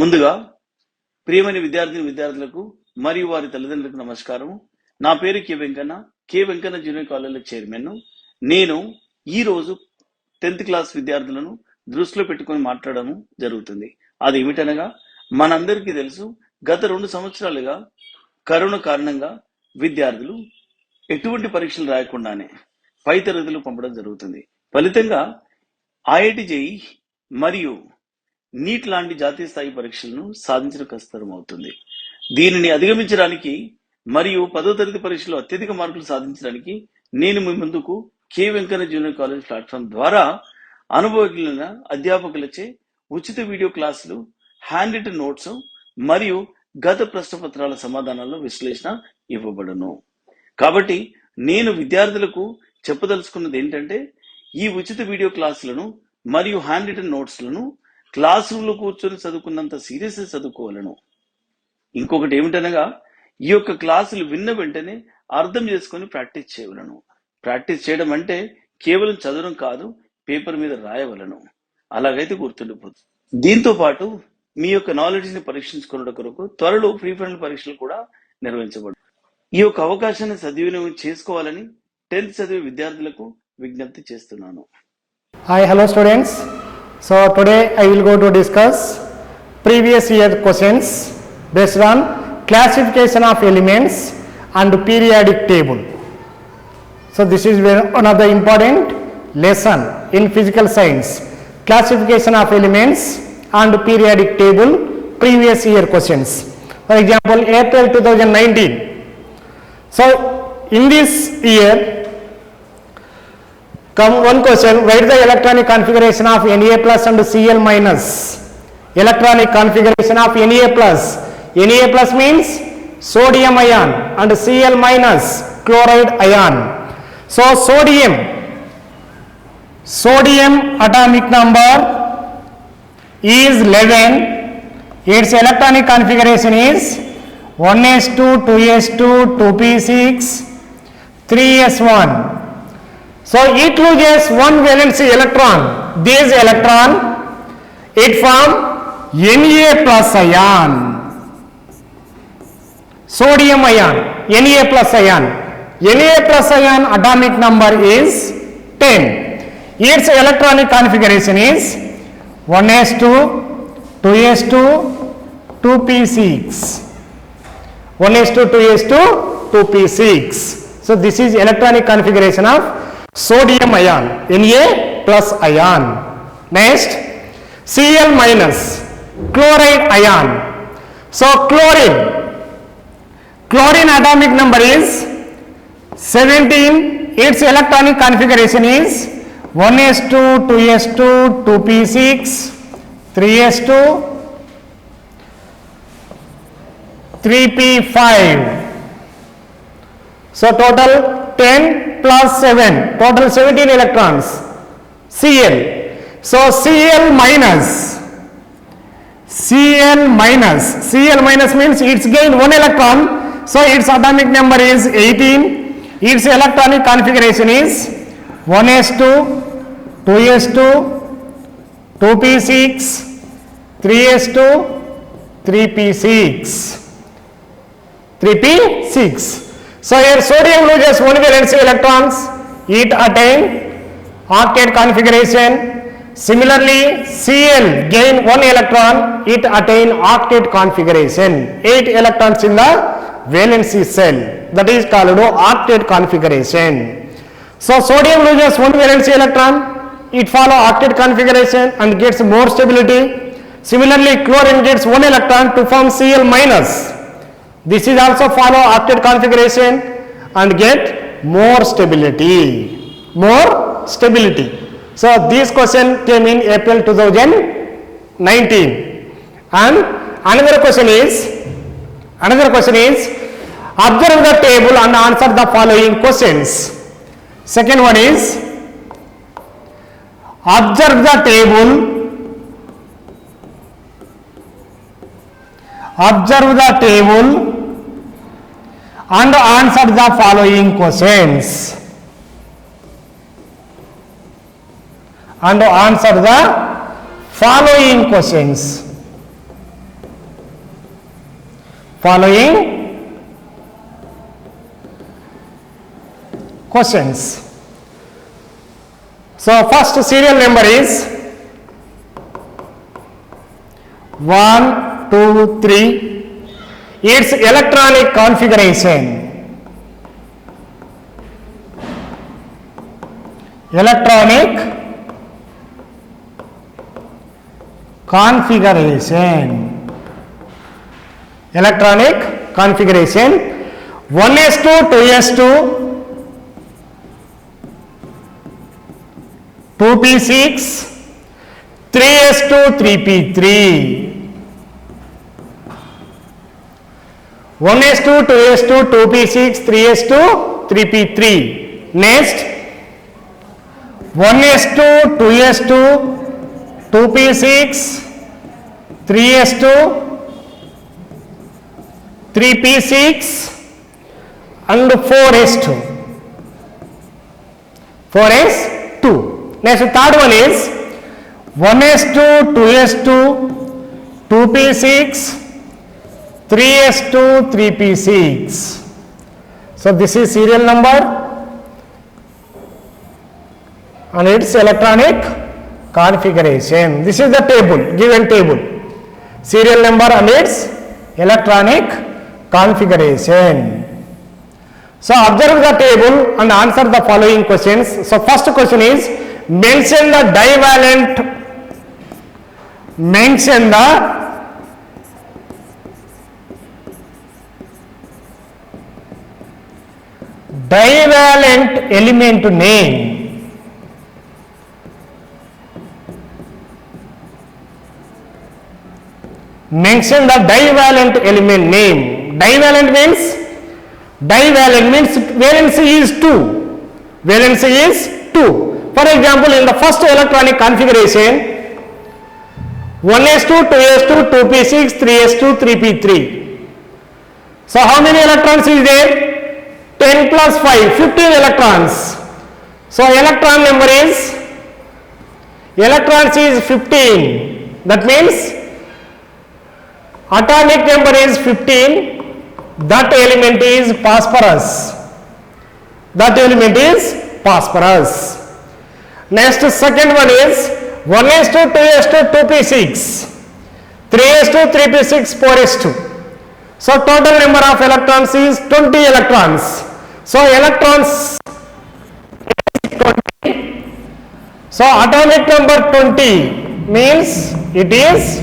ముందుగా ప్రియమైన విద్యార్థులకు మరియు వారి తల్లిదండ్రులకు నమస్కారం. నా పేరు K Venkanna junior college chairman. నేను ఈ రోజు 10th క్లాస్ విద్యార్థులను దృష్టిలో పెట్టుకొని మాట్లాడడం జరుగుతుంది. అది ఏమిటనగా, మనందరికీ తెలుసు, గత 2 సంవత్సరాలుగా కరోనా కారణంగా విద్యార్థులు ఎటువంటి పరీక్షలు రాయకుండానే పై తరగతులు పంపడం జరుగుతుంది. ఫలితంగా ఐఐటి జేఈఈ మరియు నీట్ లాంటి జాతీయ స్థాయి పరీక్షలను సాధించడం కష్టతరం అవుతుంది. దీనిని అధిగమించడానికి మరియు 10వ తరగతి పరీక్షలో అత్యధిక మార్కులు సాధించడానికి నేను మీ ముందుకు K Venkanna junior college platform ద్వారా అనుభవజ్ఞులైన అధ్యాపకులచే ఉచిత వీడియో క్లాసులు, హ్యాండ్ రిటన్ నోట్స్ మరియు గత ప్రశ్నపత్రాల సమాధానాల విశ్లేషణ ఇవ్వబడును. కాబట్టి నేను విద్యార్థులకు చెప్పదలుచుకున్నది ఏంటంటే, ఈ ఉచిత వీడియో క్లాసులను మరియు హ్యాండ్ రిటన్ నోట్స్లను క్లాస్ రూమ్ లో కూర్చొని చదువుకున్నంత సీరియస్ చదువుకోవాలను. ఇంకొకటి ఏమిటనగా, ఈ యొక్క క్లాసులు విన్న వెంటనే అర్థం చేసుకొని ప్రాక్టీస్ చేయవలను. ప్రాక్టీస్ చేయడం అంటే కేవలం చదవడం కాదు, పేపర్ మీద రాయవలను. అలాగైతే గుర్తుండిపోతుంది. దీంతో పాటు మీ యొక్క నాలెడ్జ్ ని పరీక్షించుకున్న కొరకు త్వరలో ప్రీ ఫైనల్ పరీక్షలు కూడా నిర్వహించబడు. ఈ యొక్క అవకాశాన్ని సద్వినియోగం చేసుకోవాలని 10th చదివే విద్యార్థులకు విజ్ఞప్తి చేస్తున్నాను. Hi, hello students. So today I will go to discuss previous year questions based on classification of elements and periodic table. So this is one of the important lesson in physical science, classification of elements and periodic table, previous year questions. For example, April 2019. So in this year, come one question, write the electronic configuration of Na plus and Cl minus. Electronic configuration of Na plus. Na plus means sodium ion and Cl minus chloride ion. So sodium atomic number is 11. Its electronic configuration is 1s2, 2s2, 2p6, 3s1. So it loses one valency electron. This electron, it form Na plus ion, sodium ion, Na plus ion. Na plus ion atomic number is 10. Its electronic configuration is 1s2, 2s2, 2p6. 1s2, 2s2, 2p6. So this is electronic configuration of sodium ion, Na plus ion. Next, Cl minus, chloride ion. So chlorine atomic number is 17. Its electronic configuration is 1s2, 2s2, 2p6, 3s2, 3p5. So total 10 plus 7, total 17 electrons. Cl. So Cl minus means it's gained 1 electron. So its atomic number is 18. Its electronic configuration is 1s2, 2s2, 2p6, 3s2, 3p6. So here sodium loses 1 valence electrons, it attain octet configuration. Similarly, Cl gain 1 electron, it attain octet configuration. 8 electrons in the valency cell, that is called octet configuration. So sodium loses 1 valence electron, it follow octet configuration and gets more stability. Similarly, chlorine gets 1 electron to form Cl minus. This is also follow octet configuration and get more stability. So this question came in April 2019. And another question is observe the table and answer the following questions. Second one is observe the table and answer the following questions. following questions. So first serial number is 1, 2, 3. Its electronic configuration. Electronic configuration. Electronic configuration. 1s2, 2s2, 2p6, 3s2, 3p3. 1s2, 2s2, 2p6, 3s2, 3p3. Next, 1s2, 2s2, 2p6, 3s2, 3p6 and 4s2. 4s2. Next, third one is 1s2, 2s2, 2p6, 3s2, 3p6. So this is serial number and its electronic configuration. This is the table, given table. Serial number and its electronic configuration. So observe the table and answer the following questions. So first question is, mention the divalent element name. Mention the divalent element name. Divalent means valency is 2. Valency is 2. For example, in the first electronic configuration, 1s2, 2s2, 2p6, 3s2, 3p3. So how many electrons is there? 10 plus 5, 15 electrons. So electrons is 15. That means atomic number is 15. That element is phosphorus. Next, second one is 1s2, 2s2, 2p6, 3s2, 3p6, 4s2. So total number of electrons is 20 electrons. So electrons is 20. So atomic number 20 means it is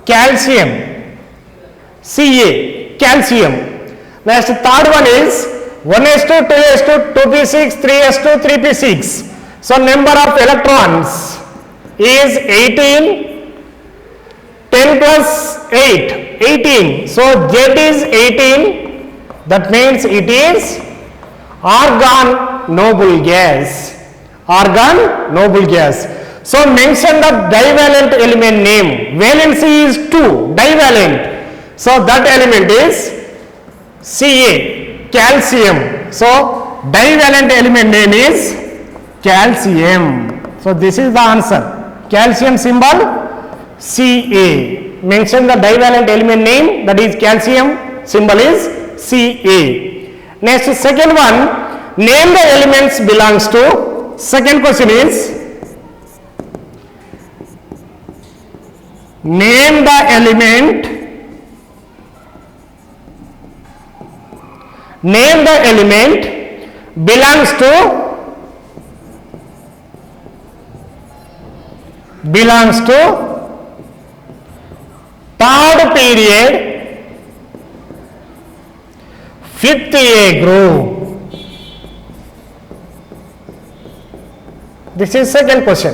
calcium. Ca, calcium. Next, third one is 1s2, 2s2, 2p6, 3s2, 3p6. So number of electrons is 18. 10 plus 8, 18. So Z is 18. That means it is argon noble gas. So mention the divalent element name. Valency is 2, divalent. So that element is Ca, calcium. So divalent element name is calcium. So this is the answer. Calcium symbol Ca. Mention the divalent element name, that is calcium, symbol is Ca. Next, second one, name the elements belongs to. Second question is, name the element belongs to third period, fifth A group. This is second question.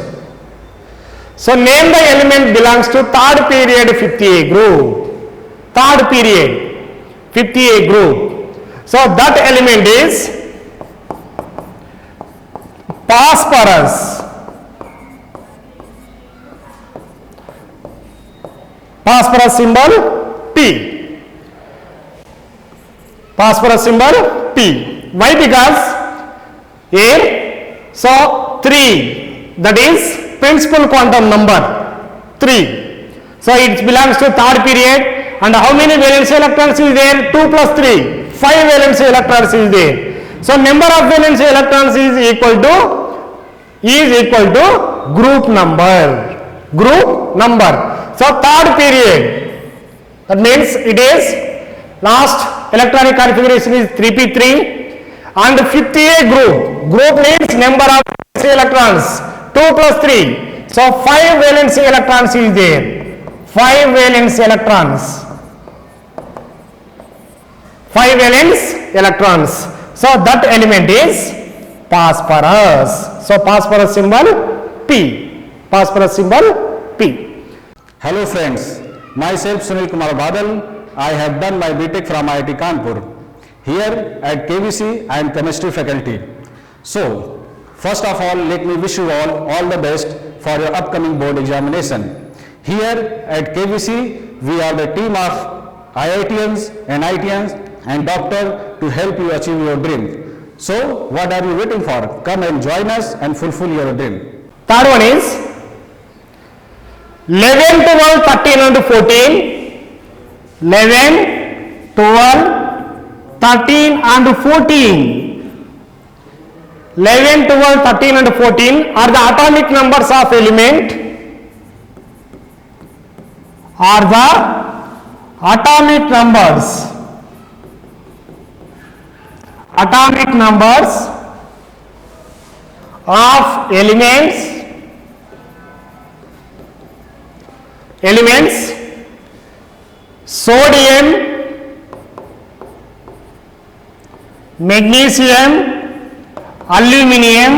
So name the element belongs to third period, fifth A group. Third period, fifth A group. So that element is phosphorus. Phosphorus symbol P. Phosphorus symbol P. Why? Because here, so 3, that is principal quantum number 3. So it belongs to third period and how many valence electrons is there? 2 plus 3, 5 valence electrons is there. So number of valence electrons is equal to group number. So third period, that means it is last electronic configuration is 3p3, and fifth A group means number of electrons 2 plus 3, so 5 valence electrons is there. 5 valence electrons. So that element is phosphorus. So phosphorus symbol P. Hello friends, myself Sunil Kumar Badal. I have done my BTech from IIT Kanpur. Here at KVC I am chemistry faculty. So first of all, let me wish you all the best for your upcoming board examination. Here at KVC we are the team of IITians and ITians and doctor to help you achieve your dream. So what are you waiting for? Come and join us and fulfill your dream. Third one is 11, 12, 13 and 14. 11, 12, 13 and 14. 11, 12, 13 and 14 are the atomic numbers of element. Atomic numbers of elements sodium, magnesium, aluminum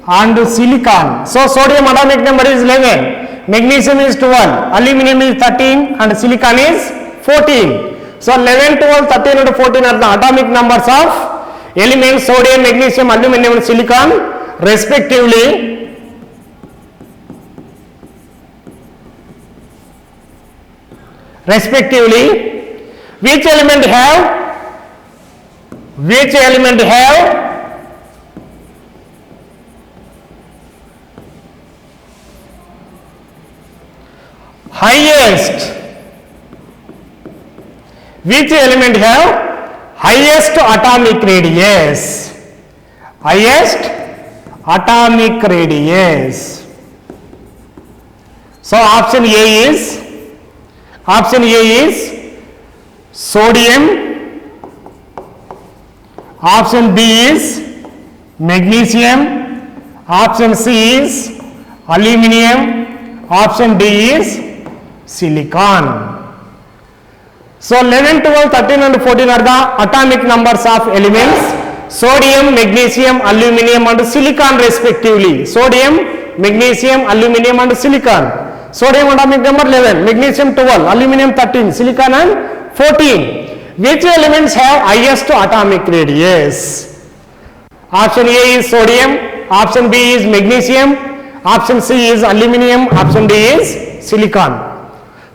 and silicon. So sodium atomic number is 11, magnesium is 12, aluminum is 13 and silicon is 14. So 11, 12, 13 and 14 are the atomic numbers of elements sodium, magnesium, aluminum and silicon respectively. Which element have highest atomic radius. So option A is sodium, option B is magnesium, option C is aluminum, option D is silicon. So 11, 12, 13 and 14 are the atomic numbers of elements sodium, magnesium, aluminum and silicon respectively. Sodium, magnesium, aluminum and silicon. Sodium atomic number 11, magnesium 12, aluminum 13, silicon and 14. Which elements have highest atomic radius? Option A is sodium, option B is magnesium, option C is aluminum, option D is silicon.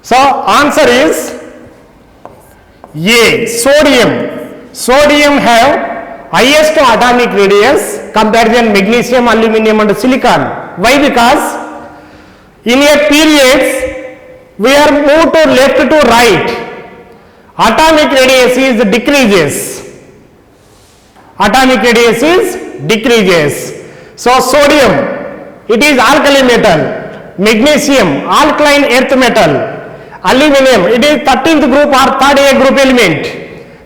So answer is A, sodium. Sodium have highest atomic radius compared to magnesium, aluminum and silicon. Why? Because in a periods we are moved to left to right, atomic radius is decreases. So sodium, it is alkali metal, magnesium, alkaline earth metal, aluminum, it is 13th group or 3rd A group element,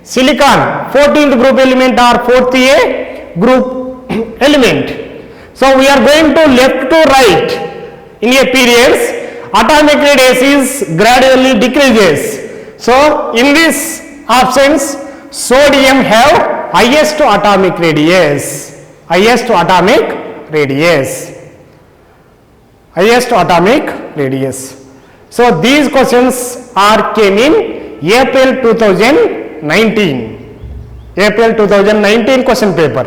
silicon 14th group element or 4th A group element. So we are going to left to right in a periods, atomic radius is gradually decreases. So in these options sodium have highest atomic radius. So these questions are came in April 2019 question paper.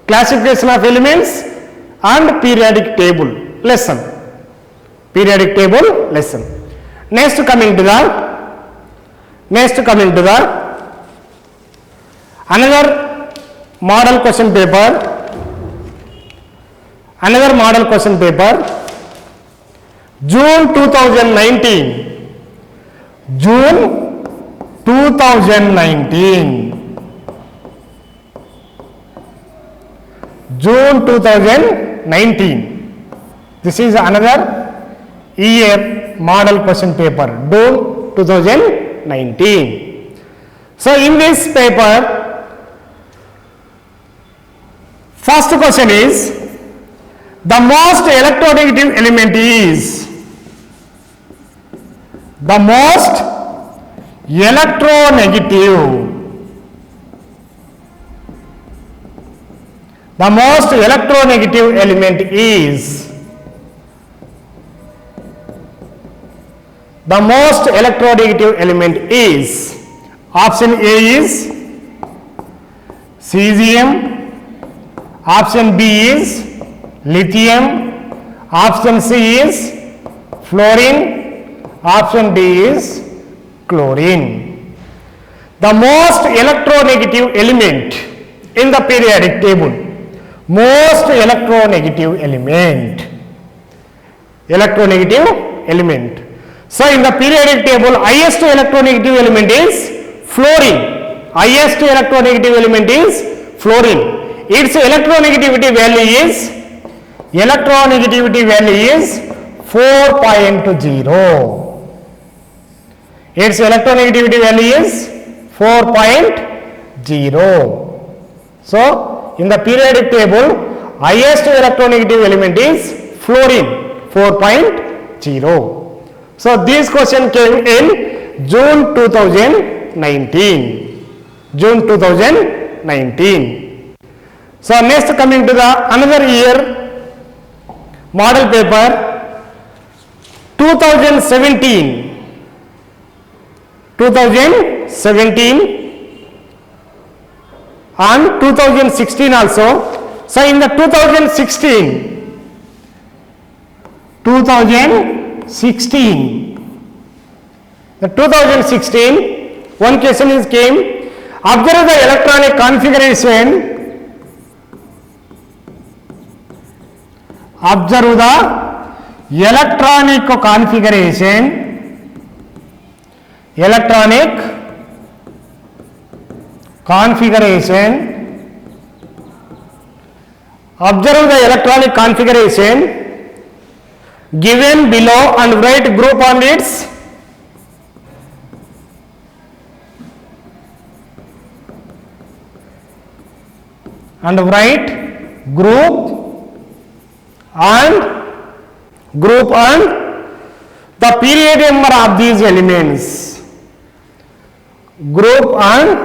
Classification of elements and periodic table lesson. Next coming to the another model question paper. June 2019. June 2019. June 2019. This is another year model question paper, June 2019. So in this paper, first question is, the most electronegative element is, the most electronegative, the most electronegative element is, the most electronegative element is, option A is cesium, option B is lithium, option C is fluorine, option D is chlorine. The most electronegative element in the periodic table, most electronegative element. So in the periodic table, highest electronegative element is fluorine. Highest electronegative element is fluorine. Its electronegativity value is 4.0. Its electronegativity value is 4.0. So in the periodic table, highest electronegative element is fluorine, 4.0. So this question came in June 2019. June 2019. So next, coming to the another year model paper, 2017 and 2016 also. So in the 2016, one question is came, observe the electronic configuration, observe the electronic configuration given below and write group on its group and the period number of these elements. Group and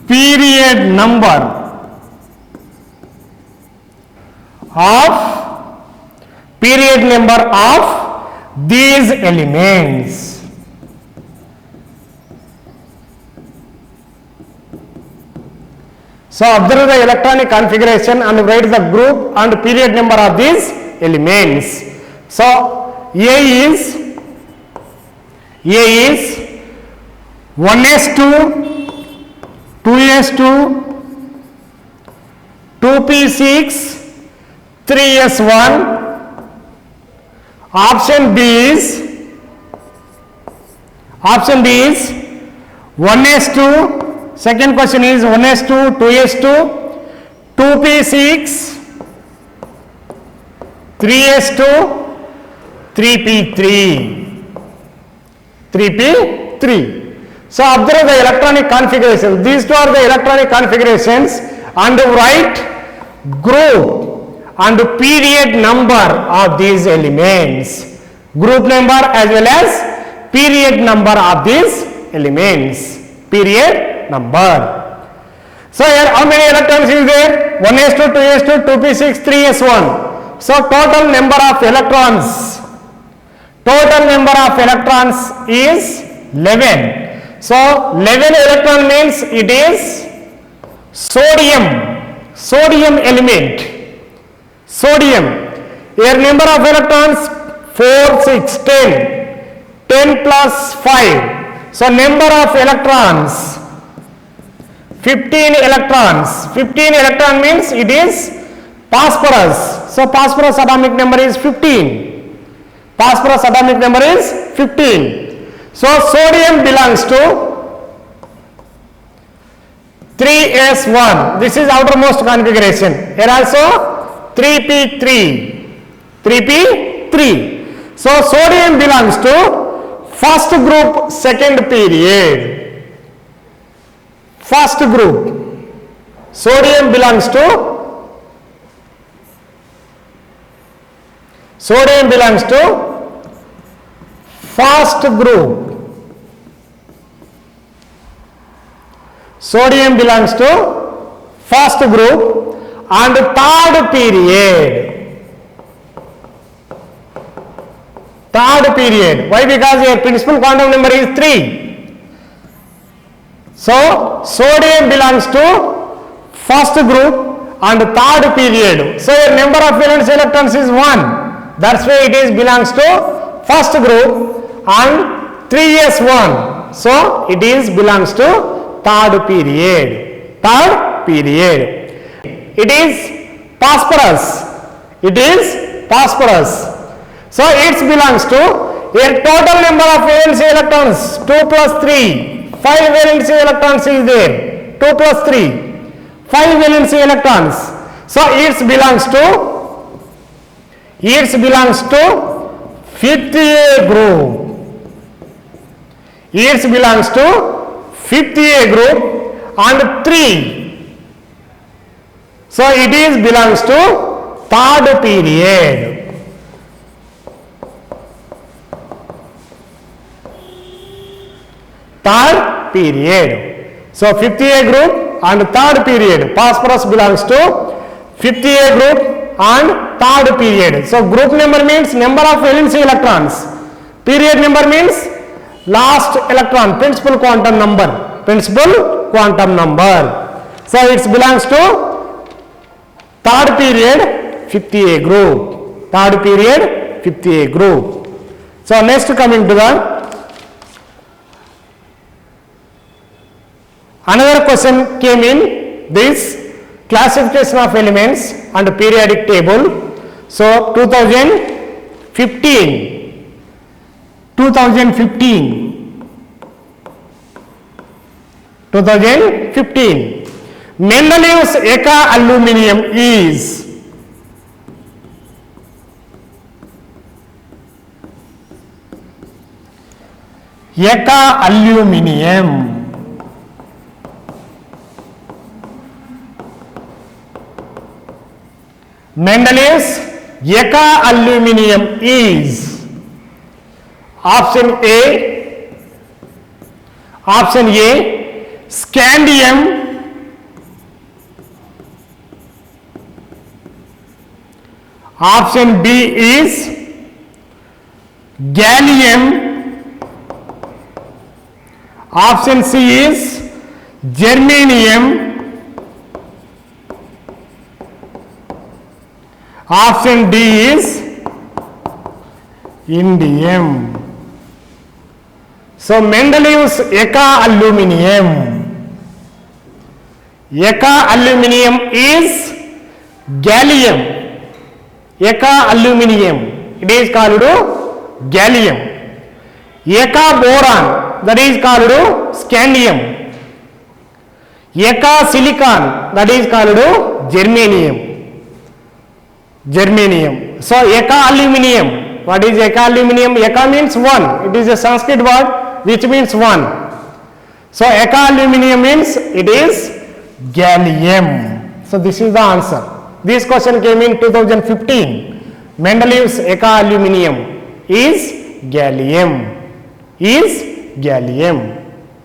period number of these elements. So observe the electronic configuration and write the group and period number of these elements. So A is 1s2, 2s2, 2p6, 3s1. Option B is 1s2. Second question is 1s2, 2s2, 2p6, 3s2, 3p3. So observe the electronic configuration. These two are the electronic configurations, and write group and period number of these elements. Group number as well as period number of these elements. Period number. So here how many electrons is there? 1s2, 2s2, 2p6, 3s1. So total number of electrons is 11. So 11 electron means it is sodium element. Here number of electrons 4, 6, 10 plus 5. So number of electrons 15 electrons. 15 electron means it is phosphorus. So phosphorus atomic number is 15. phosphorus atomic number is 15. So sodium belongs to 3s1. This is outermost configuration. Here also 3p3. 3p3. So sodium belongs to first group, second period. First group. Sodium belongs to first group. Sodium belongs to first group and third period. Third period. Why? Because your principal quantum number is 3. So sodium belongs to first group and third period. So your number of valence electrons is 1. That's why it is belongs to first group and 3s1. So it is belongs to third period. Third period. It is phosphorus. It is phosphorus. So it belongs to a total number of valence electrons 2 plus 3. 5 valence electrons is there. 2 plus 3. 5 valence electrons. So it belongs to 5th A group. It belongs to 5th A group and 3. So it is belongs to third period. Third period. So 5th A group and third period. Phosphorus belongs to 5th A group and third period. So group number means number of valence electrons. Period number means last electron, principal quantum number. Principal quantum number. So it belongs to third period 5th A group. Third period 5th A group. So next coming to the another question came in this classification of elements and periodic table. So 2015 Mendeleev's Eka aluminum is Eka aluminum. Mendeleev's Eka aluminum is option A scandium, option B is gallium, option C is germanium, option D is indium. So Mendeleev's Eka aluminum. Eka aluminum is gallium. Eka aluminum. It is called gallium. Eka boron, that is called scandium. Eka silicon, that is called germanium. So Eka aluminum. What is Eka aluminum? Eka means one. It is a Sanskrit word which means one. So Eka aluminum means it is gallium. So this is the answer. This question came in 2015. Mendeleev's Eka aluminum is gallium.